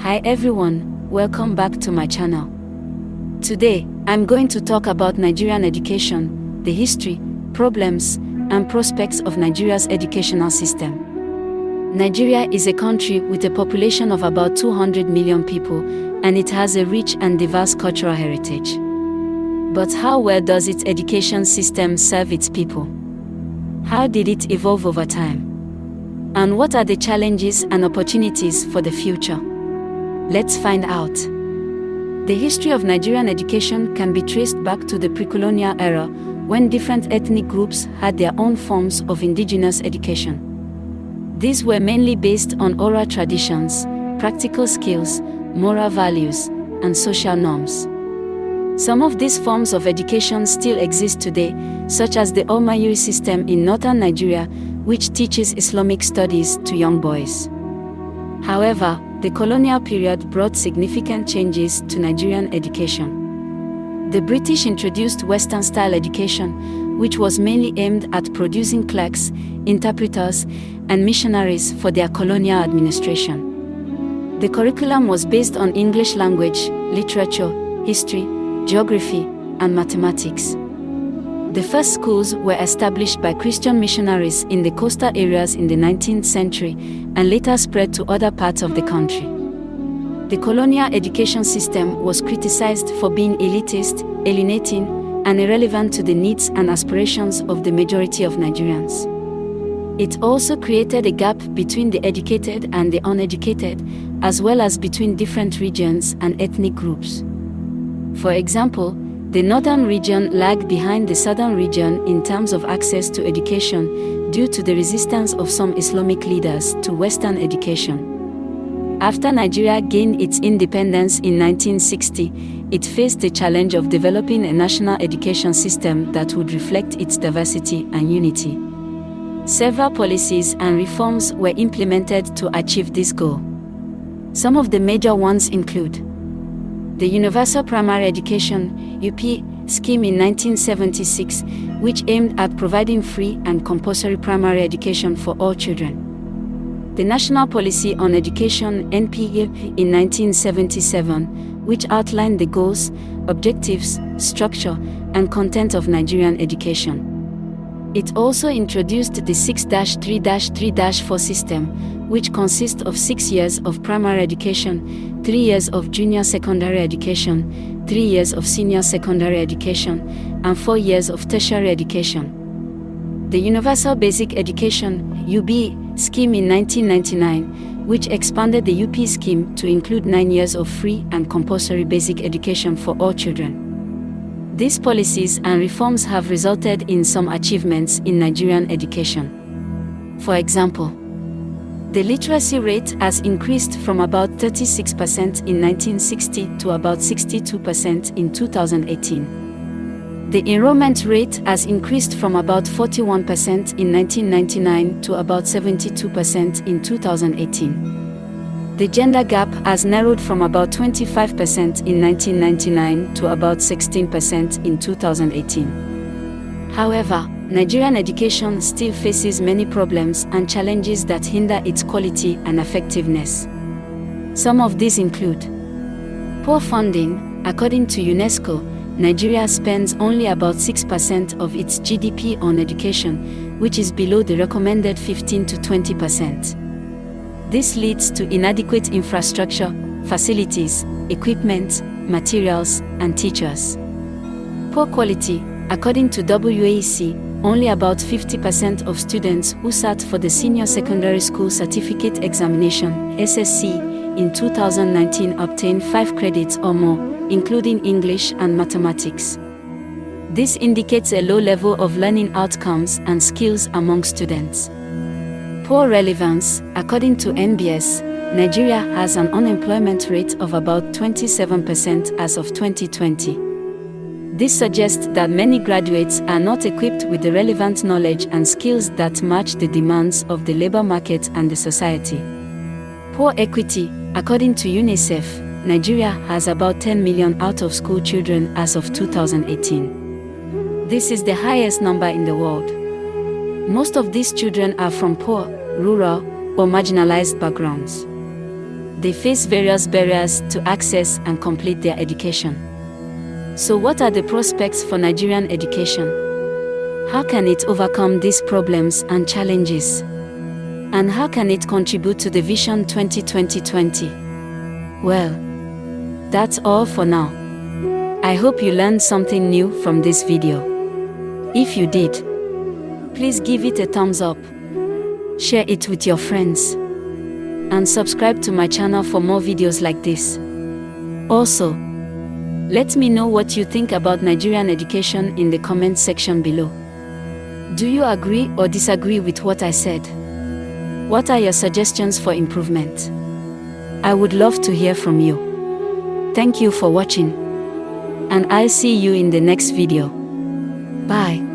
Hi everyone, welcome back to my channel. Today, I'm going to talk about Nigerian education, the history, problems, and prospects of Nigeria's educational system. Nigeria is a country with a population of about 200 million people, and it has a rich and diverse cultural heritage. But how well does its education system serve its people? How did it evolve over time? And what are the challenges and opportunities for the future? Let's find out. The history of Nigerian education can be traced back to the pre-colonial era, when different ethnic groups had their own forms of indigenous education. These were mainly based on oral traditions, practical skills, moral values, and social norms. Some of these forms of education still exist today, such as the Almayiri system in northern Nigeria, which teaches Islamic studies to young boys. However, the colonial period brought significant changes to Nigerian education. The British introduced Western-style education, which was mainly aimed at producing clerks, interpreters, and missionaries for their colonial administration. The curriculum was based on English language, literature, history, geography, and mathematics. The first schools were established by Christian missionaries in the coastal areas in the 19th century and later spread to other parts of the country. The colonial education system was criticized for being elitist, alienating, and irrelevant to the needs and aspirations of the majority of Nigerians. It also created a gap between the educated and the uneducated, as well as between different regions and ethnic groups. For example, the northern region lagged behind the southern region in terms of access to education due to the resistance of some Islamic leaders to Western education. After Nigeria gained its independence in 1960, it faced the challenge of developing a national education system that would reflect its diversity and unity. Several policies and reforms were implemented to achieve this goal. Some of the major ones include the Universal Primary Education (UP) scheme in 1976, which aimed at providing free and compulsory primary education for all children. The National Policy on Education (NPE) in 1977, which outlined the goals, objectives, structure, and content of Nigerian education. It also introduced the 6-3-3-4 system, which consists of 6 years of primary education, 3 years of junior secondary education, 3 years of senior secondary education, and 4 years of tertiary education. The Universal Basic Education (UB) scheme in 1999, which expanded the UP scheme to include 9 years of free and compulsory basic education for all children. These policies and reforms have resulted in some achievements in Nigerian education. For example, the literacy rate has increased from about 36% in 1960 to about 62% in 2018. The enrollment rate has increased from about 41% in 1999 to about 72% in 2018. The gender gap has narrowed from about 25% in 1999 to about 16% in 2018. However, Nigerian education still faces many problems and challenges that hinder its quality and effectiveness. Some of these include poor funding. According to UNESCO, Nigeria spends only about 6% of its GDP on education, which is below the recommended 15 to 20%. This leads to inadequate infrastructure, facilities, equipment, materials, and teachers. Poor quality. According to WAEC, only about 50% of students who sat for the Senior Secondary School Certificate Examination (SSC) in 2019 obtained 5 credits or more, including English and mathematics. This indicates a low level of learning outcomes and skills among students. Poor relevance. According to NBS, Nigeria has an unemployment rate of about 27% as of 2020. This suggests that many graduates are not equipped with the relevant knowledge and skills that match the demands of the labor market and the society. Poor equity. According to UNICEF, Nigeria has about 10 million out-of-school children as of 2018. This is the highest number in the world. Most of these children are from poor, rural, or marginalized backgrounds. They face various barriers to access and complete their education. So what are the prospects for Nigerian education? How can it overcome these problems and challenges? And how can it contribute to the Vision 2020? Well, that's all for now. I hope you learned something new from this video. If you did, please give it a thumbs up, share it with your friends, and subscribe to my channel for more videos like this. Also, let me know what you think about Nigerian education in the comment section below. Do you agree or disagree with what I said? What are your suggestions for improvement? I would love to hear from you. Thank you for watching, and I'll see you in the next video. Bye.